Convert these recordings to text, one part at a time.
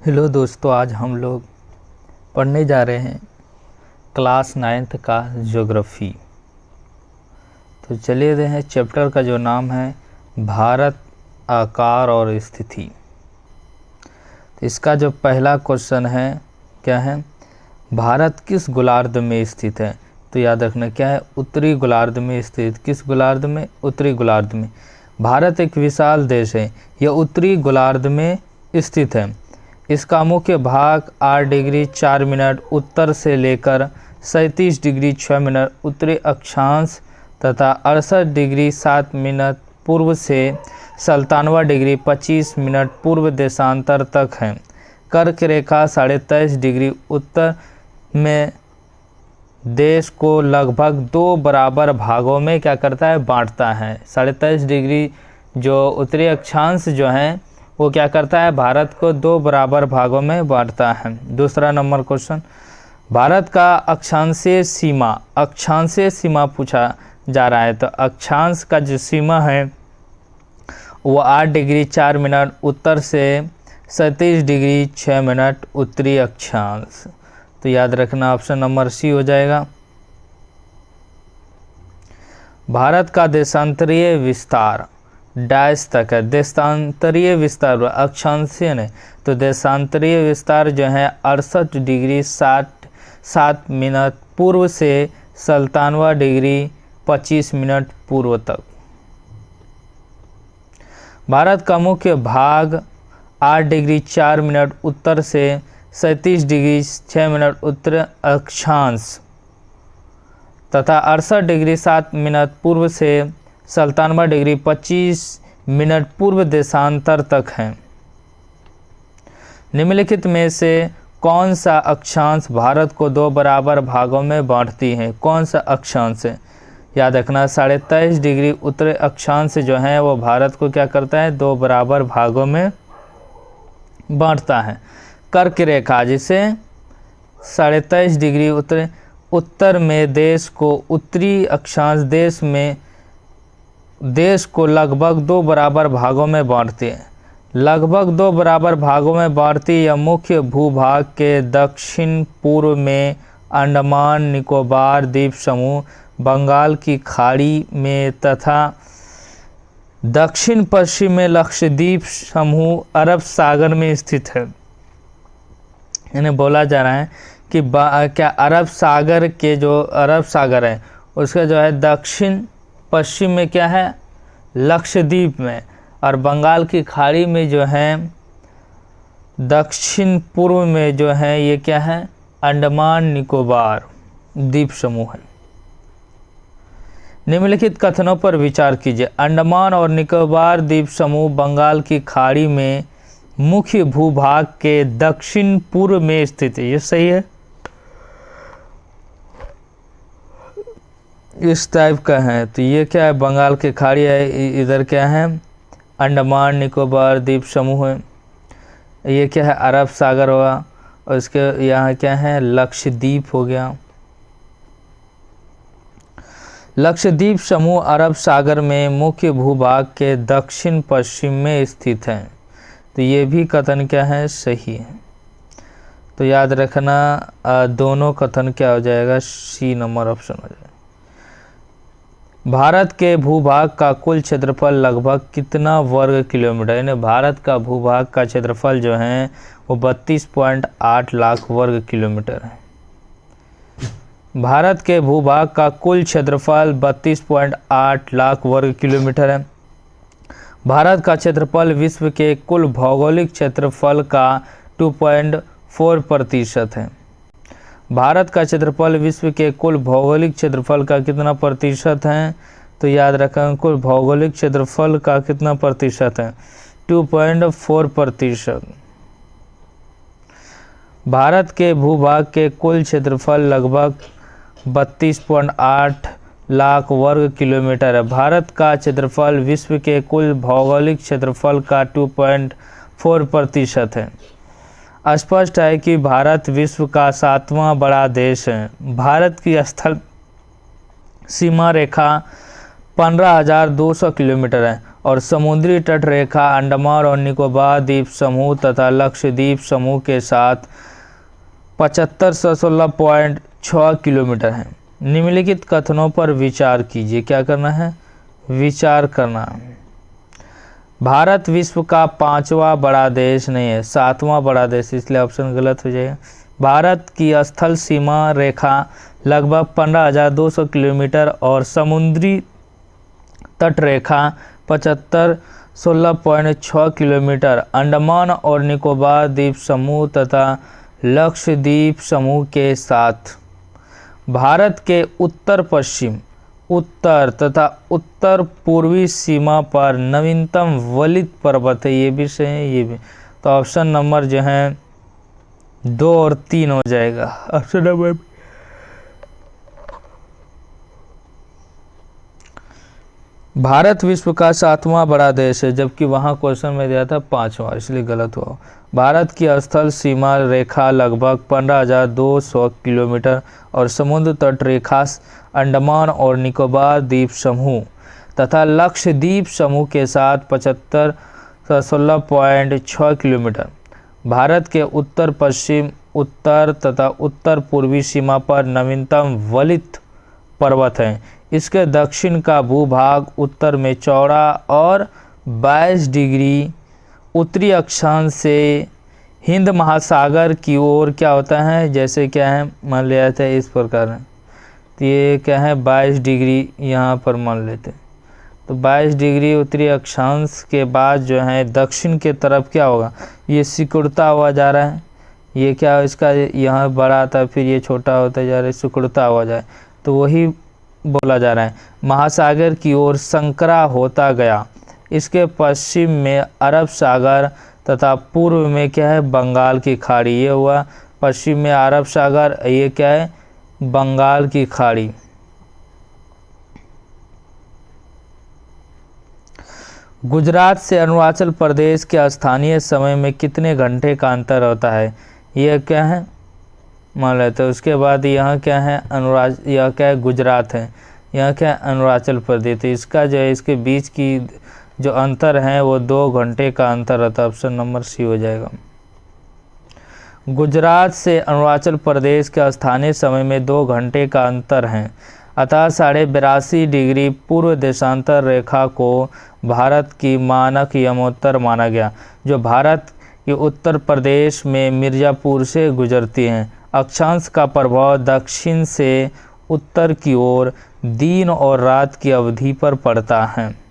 Hello दोस्तों, आज हम लोग पढ़ने जा रहे हैं क्लास 9th का ज्योग्राफी। तो चलिए देखें, चैप्टर का जो नाम है भारत, आकार और स्थिति। तो इसका जो पहला क्वेश्चन है क्या है, भारत किस गोलार्ध में स्थित है। तो याद रखना क्या है, उत्तरी गोलार्ध में स्थित। किस गोलार्ध में? उत्तरी गोलार्ध में। भारत एक विशाल देश है, यह उत्तरी गोलार्ध में स्थित है। इसका मुख्य भाग 8 डिग्री 4 मिनट उत्तर से लेकर 37 डिग्री 6 मिनट उत्तरी अक्षांश तथा 68 डिग्री 7 मिनट पूर्व से 97 डिग्री 25 मिनट पूर्व देशांतर तक है। कर्क रेखा 23.5 डिग्री उत्तर में देश को लगभग 2 बराबर भागों में क्या करता है, बांटता है। 23.5 डिग्री जो उत्तरी अक्षांश जो है वो क्या करता है, भारत को 2 बराबर भागों में बांटता है। दूसरा नंबर क्वेश्चन, भारत का अक्षांशीय सीमा पूछा जा रहा है। तो अक्षांश का जो सीमा है वो 8 डिग्री 4 मिनट उत्तर से 37 डिग्री 6 मिनट उत्तरी अक्षांश। तो याद रखना ऑप्शन नंबर सी हो जाएगा। भारत का देशांतरीय विस्तार डैश तक है। देशांतरीय विस्तार अक्षांशीय ने, तो देशांतरीय विस्तार जो है 68 डिग्री 7 मिनट पूर्व से 97 डिग्री 25 मिनट पूर्व तक। भारत का मुख्य भाग 8 डिग्री 4 मिनट उत्तर से 37 डिग्री 6 मिनट उत्तर अक्षांश तथा 68 डिग्री 7 मिनट पूर्व से 97 डिग्री 25 मिनट पूर्व देशांतर तक है। निम्नलिखित में से कौन सा अक्षांश भारत को 2 बराबर भागों में बांटती है? कौन सा अक्षांश है? याद रखना 23.5 डिग्री उत्तरी अक्षांश जो है वो भारत को क्या करता है, 2 बराबर भागों में बांटता है। कर्क रेखा जिसे 23.5 डिग्री उत्तर में देश को उत्तरी अक्षांश देश को लगभग 2 बराबर भागों में बांटती है। लगभग 2 बराबर भागों में बांटती यह मुख्य भूभाग के दक्षिण पूर्व में अंडमान निकोबार द्वीप समूह, बंगाल की खाड़ी में तथा दक्षिण पश्चिम में लक्षद्वीप समूह, अरब सागर में स्थित है। इन्हें बोला जा रहा है कि क्या अरब सागर के जो अरब सागर है उसका जो है दक्षिण पश्चिम में क्या है, लक्षद्वीप में, और बंगाल की खाड़ी में जो है दक्षिण पूर्व में जो है ये क्या है, अंडमान निकोबार द्वीप समूह है। निम्नलिखित कथनों पर विचार कीजिए। अंडमान और निकोबार द्वीप समूह बंगाल की खाड़ी में मुख्य भूभाग के दक्षिण पूर्व में स्थित है। ये सही है, इस टाइप का है। तो ये क्या है, बंगाल की खाड़ी है, इधर क्या है, अंडमान निकोबार द्वीप समूह है। ये क्या है, अरब सागर हुआ, और इसके यहाँ क्या है, लक्षद्वीप हो गया। लक्षद्वीप समूह अरब सागर में मुख्य भूभाग के दक्षिण पश्चिम में स्थित है। तो ये भी कथन क्या है, सही है। तो याद रखना दोनों कथन क्या हो जाएगा, सी नंबर ऑप्शन हो जाएगा। भारत के भूभाग का कुल क्षेत्रफल लगभग कितना वर्ग किलोमीटर? यानी भारत का भूभाग का क्षेत्रफल जो है वो 32.8 लाख वर्ग किलोमीटर है। भारत के भूभाग का कुल क्षेत्रफल 32.8 लाख वर्ग किलोमीटर है। भारत का क्षेत्रफल विश्व के कुल भौगोलिक क्षेत्रफल का 2.4% है। भारत का क्षेत्रफल विश्व के कुल भौगोलिक क्षेत्रफल का कितना प्रतिशत है? तो याद रखें, कुल भौगोलिक क्षेत्रफल का कितना प्रतिशत है, 2.4%। भारत के भूभाग के कुल क्षेत्रफल लगभग 32.8 लाख वर्ग किलोमीटर है। भारत का क्षेत्रफल विश्व के कुल भौगोलिक क्षेत्रफल का 2.4% है। स्पष्ट है कि भारत विश्व का 7वां बड़ा देश है। भारत की स्थल सीमा रेखा 15,200 किलोमीटर है और समुद्री तट रेखा अंडमान और निकोबार द्वीप समूह तथा लक्षद्वीप समूह के साथ 7516.6 किलोमीटर है। निम्नलिखित कथनों पर विचार कीजिए। क्या करना है? विचार करना। भारत विश्व का 5वां बड़ा देश नहीं है, 7वां बड़ा देश, इसलिए ऑप्शन गलत हो जाएगा। भारत की स्थल सीमा रेखा लगभग 15,200 किलोमीटर और समुद्री तट रेखा 7516.6 किलोमीटर अंडमान और निकोबार द्वीप समूह तथा लक्षद्वीप समूह के साथ भारत के उत्तर पश्चिम, उत्तर तथा उत्तर पूर्वी सीमा पर नवीनतम वलित पर्वत है। ये भी सही है, ये भी। तो ऑप्शन नंबर जो है 2 और 3 हो जाएगा। ऑप्शन नंबर भारत विश्व का 7वां बड़ा देश है, जबकि वहाँ क्वेश्चन में दिया था 5वां, इसलिए गलत हुआ। भारत की स्थल सीमा रेखा लगभग 15,200 किलोमीटर और समुद्र तट रेखा अंडमान और निकोबार द्वीप समूह तथा लक्षद्वीप समूह के साथ 7516.6 किलोमीटर भारत के उत्तर पश्चिम, उत्तर तथा उत्तर पूर्वी सीमा पर नवीनतम वलित पर्वत हैं। इसके दक्षिण का भूभाग उत्तर में चौड़ा और 22 डिग्री उत्तरी अक्षांश से हिंद महासागर की ओर क्या होता है, जैसे क्या है मान लिया जाता है इस प्रकार है। तो ये क्या है 22 डिग्री यहाँ पर मान लेते हैं। तो 22 डिग्री उत्तरी अक्षांश के बाद जो है दक्षिण के तरफ क्या होगा, ये सिकुड़ता हुआ जा रहा है। ये क्या इसका यहाँ बड़ा था, फिर ये छोटा होता जा रहा है, सिकुड़ता हुआ जाए, तो वही बोला जा रहा है। महासागर की ओर संकरा होता गया। इसके पश्चिम में अरब सागर तथा पूर्व में क्या है बंगाल की खाड़ी। ये हुआ पश्चिम में अरब सागर, ये क्या है बंगाल की खाड़ी। गुजरात से अरुणाचल प्रदेश के स्थानीय समय में कितने घंटे का अंतर होता है? यह क्या है मान लेते हैं। उसके बाद यहाँ क्या है यह क्या है गुजरात है, यहाँ क्या है अरुणाचल प्रदेश। तो इसका जो है इसके बीच की जो अंतर है वो 2 घंटे का अंतर रहता है। ऑप्शन नंबर सी हो जाएगा। गुजरात से अरुणाचल प्रदेश के स्थानीय समय में 2 घंटे का अंतर है, अतः 82.5 डिग्री पूर्व देशांतर रेखा को भारत की मानक यमोत्तर माना गया, जो भारत के उत्तर प्रदेश में मिर्ज़ापुर से गुजरती हैं। अक्षांश का प्रभाव दक्षिण से उत्तर की ओर दिन और रात की अवधि पर पड़ता है।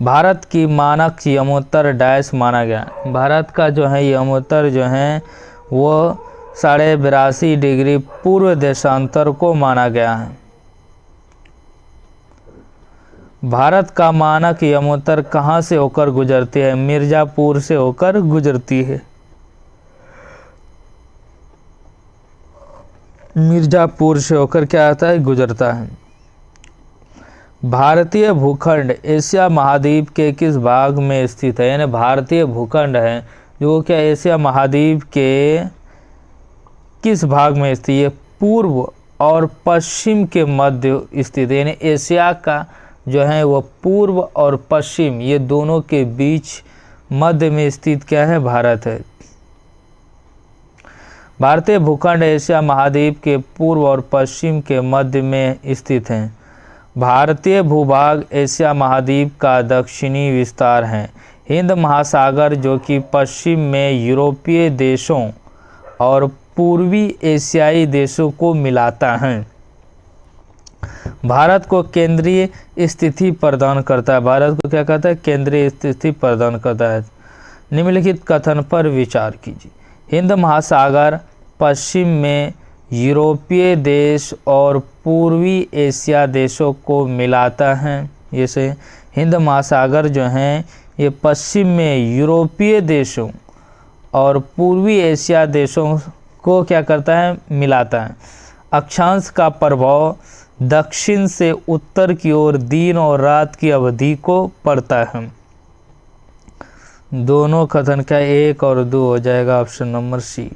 भारत की मानक यमोत्तर डैश माना गया। भारत का जो है यमोत्तर जो है वो 82.5 डिग्री पूर्व देशांतर को माना गया है। भारत का मानक यमोत्तर कहाँ से होकर गुजरती है? मिर्ज़ापुर से होकर गुजरती है। मिर्ज़ापुर से होकर क्या आता है गुजरता है। भारतीय भूखंड एशिया महाद्वीप के किस भाग में स्थित है? यानी भारतीय भूखंड है जो क्या एशिया महाद्वीप के किस भाग में स्थित है? पूर्व और पश्चिम के मध्य स्थित है। यानी एशिया का जो है वो पूर्व और पश्चिम ये दोनों के बीच मध्य में स्थित क्या है भारत है। भारतीय भूखंड एशिया महाद्वीप के पूर्व और पश्चिम के मध्य में स्थित हैं। भारतीय भूभाग एशिया महाद्वीप का दक्षिणी विस्तार है। हिंद महासागर जो कि पश्चिम में यूरोपीय देशों और पूर्वी एशियाई देशों को मिलाता है। भारत को केंद्रीय स्थिति प्रदान करता है। भारत को क्या कहता है? केंद्रीय स्थिति प्रदान करता है। निम्नलिखित कथन पर विचार कीजिए। हिंद महासागर पश्चिम में यूरोपीय देश और पूर्वी एशिया देशों को मिलाता है। जैसे हिंद महासागर जो है ये पश्चिम में यूरोपीय देशों और पूर्वी एशिया देशों को क्या करता है? मिलाता है। अक्षांश का प्रभाव दक्षिण से उत्तर की ओर दिन और रात की अवधि को पड़ता है। दोनों कथन का 1 और 2 हो जाएगा। Option number C.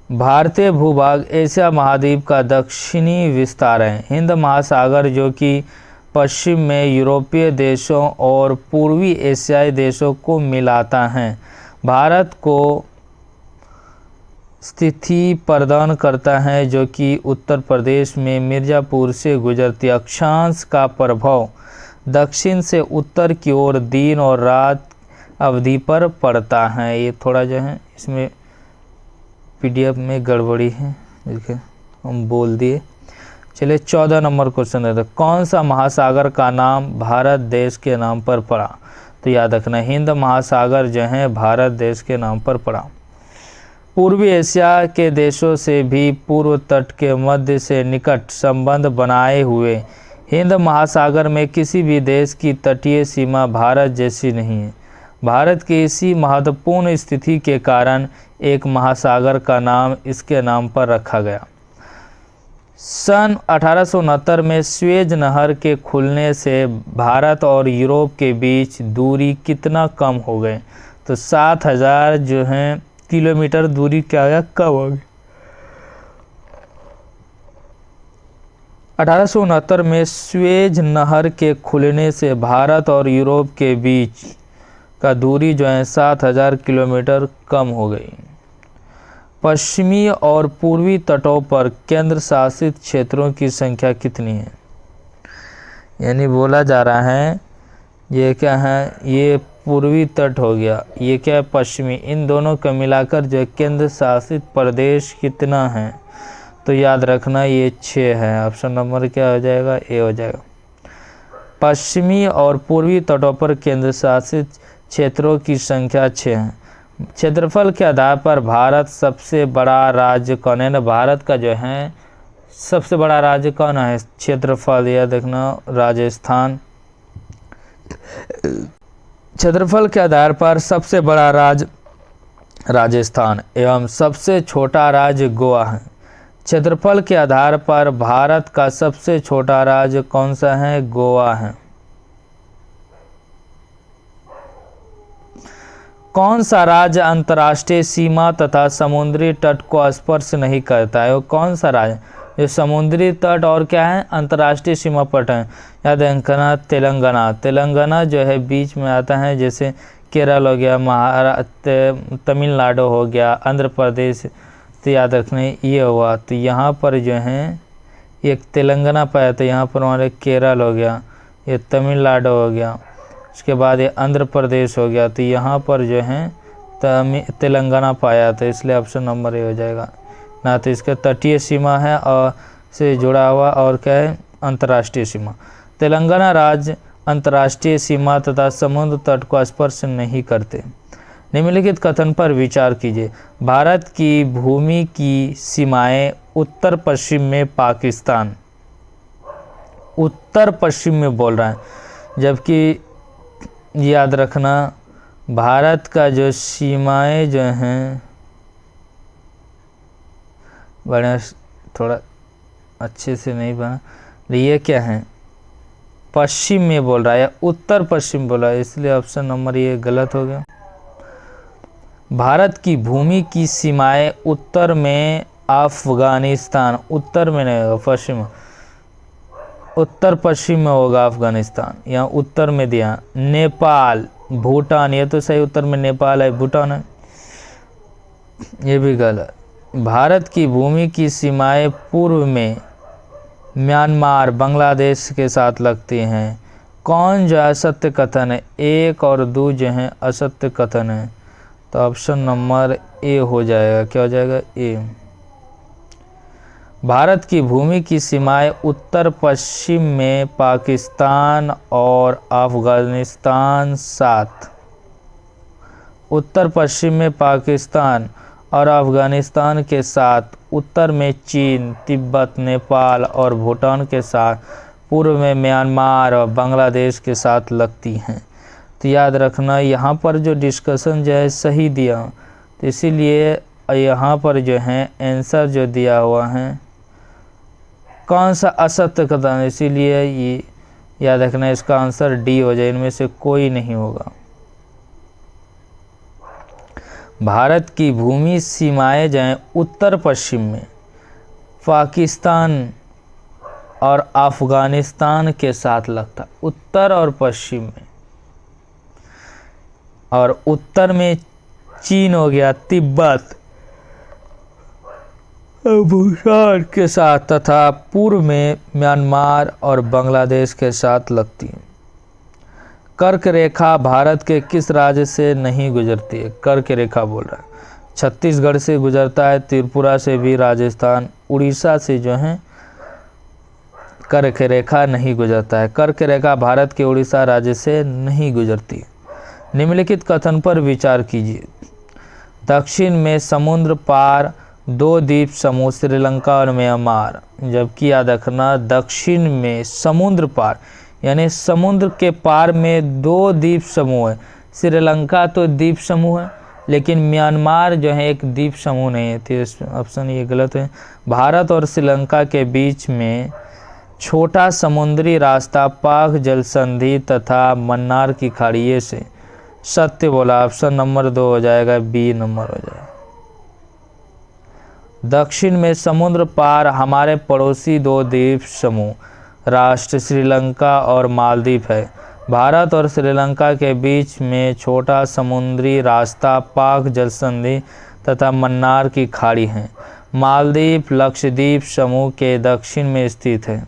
भारतीय भूभाग एशिया महाद्वीप का दक्षिणी विस्तार है। हिंद महासागर जो कि पश्चिम में यूरोपीय देशों और पूर्वी एशियाई देशों को मिलाता है। भारत को स्थिति प्रदान करता है जो कि उत्तर प्रदेश में मिर्ज़ापुर से गुजरती अक्षांश का प्रभाव दक्षिण से उत्तर की ओर दिन और रात अवधि पर पड़ता है। ये थोड़ा जो है इसमें पीडीएफ में गड़बड़ी है, देखिए हम बोल दिए। चलिए 14 नंबर क्वेश्चन है, कौन सा महासागर का नाम भारत देश के नाम पर पड़ा? तो याद रखना हिंद महासागर जो है भारत देश के नाम पर पड़ा। पूर्वी एशिया के देशों से भी पूर्व तट के मध्य से निकट संबंध बनाए हुए हिंद महासागर में किसी भी देश की तटीय सीमा भारत जैसी नहीं है। भारत की इसी महत्वपूर्ण स्थिति के कारण एक महासागर का नाम इसके नाम पर रखा गया। सन 1869 में स्वेज नहर के खुलने से भारत और यूरोप के बीच दूरी कितना कम हो गई? तो 7000 जो है किलोमीटर दूरी क्या है, कम हो गई। 1869 में स्वेज नहर के खुलने से भारत और यूरोप के बीच का दूरी जो है 7000 किलोमीटर कम हो गई। पश्चिमी और पूर्वी तटों पर केंद्र शासित क्षेत्रों की संख्या कितनी है? यानी बोला जा रहा है ये क्या है, ये पूर्वी तट हो गया, ये क्या है पश्चिमी, इन दोनों को मिलाकर जो केंद्र शासित प्रदेश कितना है? तो याद रखना ये 6 है। ऑप्शन नंबर क्या हो जाएगा, ए हो जाएगा। पश्चिमी और पूर्वी तटों पर केंद्र शासित क्षेत्रों की संख्या 6 है। क्षेत्रफल के आधार पर भारत सबसे बड़ा राज्य कौन है? ना भारत का जो है सबसे बड़ा राज्य कौन है? क्षेत्रफल यह देखना राजस्थान। क्षेत्रफल के आधार पर सबसे बड़ा राज्य राजस्थान एवं सबसे छोटा राज्य गोवा है। क्षेत्रफल के आधार पर भारत का सबसे छोटा राज्य कौन सा है? गोवा है। कौन सा राज्य अंतर्राष्ट्रीय सीमा तथा समुद्री तट को स्पर्श नहीं करता है? वो कौन सा राज्य जो समुद्री तट और क्या है अंतर्राष्ट्रीय सीमा पर है? याद रखना तेलंगाना। तेलंगाना जो है बीच में आता है, जैसे केरल हो गया, महाराष्ट्र, तमिलनाडु हो गया, आंध्र प्रदेश, तो याद रखने ये हुआ। तो यहाँ पर जो है एक तेलंगाना पाया, तो यहाँ पर हमारे केरल हो गया, ये तमिलनाडु हो गया, उसके बाद ये आंध्र प्रदेश हो गया, तो यहाँ पर जो है तेलंगाना पाया, तो इसलिए ऑप्शन नंबर ए हो जाएगा ना। तो इसका तटीय सीमा है और से जुड़ा हुआ और क्या है अंतर्राष्ट्रीय सीमा। तेलंगाना राज्य अंतर्राष्ट्रीय सीमा तथा समुद्र तट को स्पर्श नहीं करते। निम्नलिखित कथन पर विचार कीजिए। भारत की भूमि की सीमाएं उत्तर पश्चिम में पाकिस्तान, उत्तर पश्चिम में बोल रहा है, जबकि याद रखना भारत का जो सीमाएं जो हैं बड़ा थोड़ा अच्छे से नहीं बना, ये क्या है पश्चिम में बोल रहा है, उत्तर पश्चिम बोला है, इसलिए ऑप्शन नंबर ये गलत हो गया। भारत की भूमि की सीमाएं उत्तर में अफगानिस्तान, उत्तर में नहीं होगा पश्चिम, उत्तर पश्चिम में होगा अफगानिस्तान, यहाँ उत्तर में दिया। नेपाल, भूटान, ये तो सही उत्तर में नेपाल है, भूटान है, ये भी गलत। भारत की भूमि की सीमाएं पूर्व में म्यांमार, बांग्लादेश के साथ लगती हैं। कौन जो असत्य कथन है? 1 और 2 जो हैं असत्य कथन है, तो ऑप्शन नंबर ए हो जाएगा। क्या हो जाएगा? ए। भारत की भूमि की सीमाएं उत्तर पश्चिम में पाकिस्तान और अफगानिस्तान साथ, उत्तर पश्चिम में पाकिस्तान और अफगानिस्तान के साथ, उत्तर में चीन, तिब्बत, नेपाल और भूटान के साथ, पूर्व में म्यांमार और बांग्लादेश के साथ लगती हैं। तो याद रखना यहाँ पर जो डिस्कशन जो है सही दिया, तो इसीलिए यहाँ पर जो है आंसर जो दिया हुआ है कौन सा असत्य कथन, इसीलिए ये याद रखना इसका आंसर डी हो जाए, इनमें से कोई नहीं होगा। भारत की भूमि सीमाएं जाएं उत्तर पश्चिम में पाकिस्तान और अफगानिस्तान के साथ लगता, उत्तर और पश्चिम में। और उत्तर में चीन हो गया, तिब्बत, भूटान के साथ, तथा पूर्व में म्यांमार और बांग्लादेश के साथ लगती है। कर्क रेखा भारत के किस राज्य से नहीं गुजरती है? कर्क रेखा बोल रहा है, छत्तीसगढ़ से गुजरता है, त्रिपुरा से भी, राजस्थान, उड़ीसा से जो है कर्क रेखा नहीं गुजरता है। कर्क रेखा भारत के उड़ीसा राज्य से नहीं गुजरती। निम्नलिखित कथन पर विचार कीजिए। दक्षिण में समुद्र पार 2 द्वीप समूह श्रीलंका और म्यांमार, जबकि याद रखना दक्षिण में समुद्र पार यानी समुद्र के पार में 2 द्वीप समूह है। श्रीलंका तो द्वीप समूह है, लेकिन म्यांमार जो है एक द्वीप समूह नहीं है, तो ऑप्शन ये गलत है। भारत और श्रीलंका के बीच में छोटा समुद्री रास्ता पाक जल संधि तथा मन्नार की खाड़ी से सत्य बोला, ऑप्शन नंबर 2 हो जाएगा, बी नंबर हो जाएगा। दक्षिण में समुद्र पार हमारे पड़ोसी 2 द्वीप समूह राष्ट्र श्रीलंका और मालदीव है। भारत और श्रीलंका के बीच में छोटा समुद्री रास्ता पाक जल संधि तथा मन्नार की खाड़ी है। मालदीव लक्षद्वीप समूह के दक्षिण में स्थित है।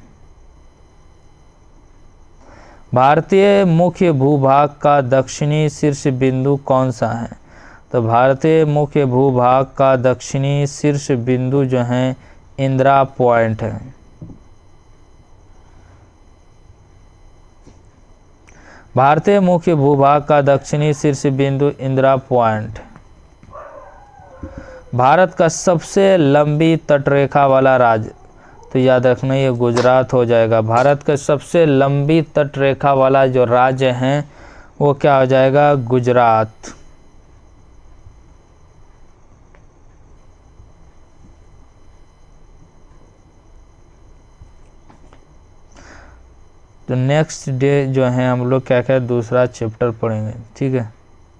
भारतीय मुख्य भूभाग का दक्षिणी शीर्ष बिंदु कौन सा है? तो भारतीय मुख्य भूभाग का दक्षिणी शीर्ष बिंदु जो है इंदिरा पॉइंट है। भारतीय मुख्य भूभाग का दक्षिणी शीर्ष बिंदु इंदिरा पॉइंट। भारत का सबसे लंबी तटरेखा वाला राज्य, तो याद रखना ये गुजरात हो जाएगा। भारत का सबसे लंबी तटरेखा वाला जो राज्य है वो क्या हो जाएगा? गुजरात। तो नेक्स्ट डे जो है हम लोग क्या क्या दूसरा चैप्टर पढ़ेंगे, ठीक है।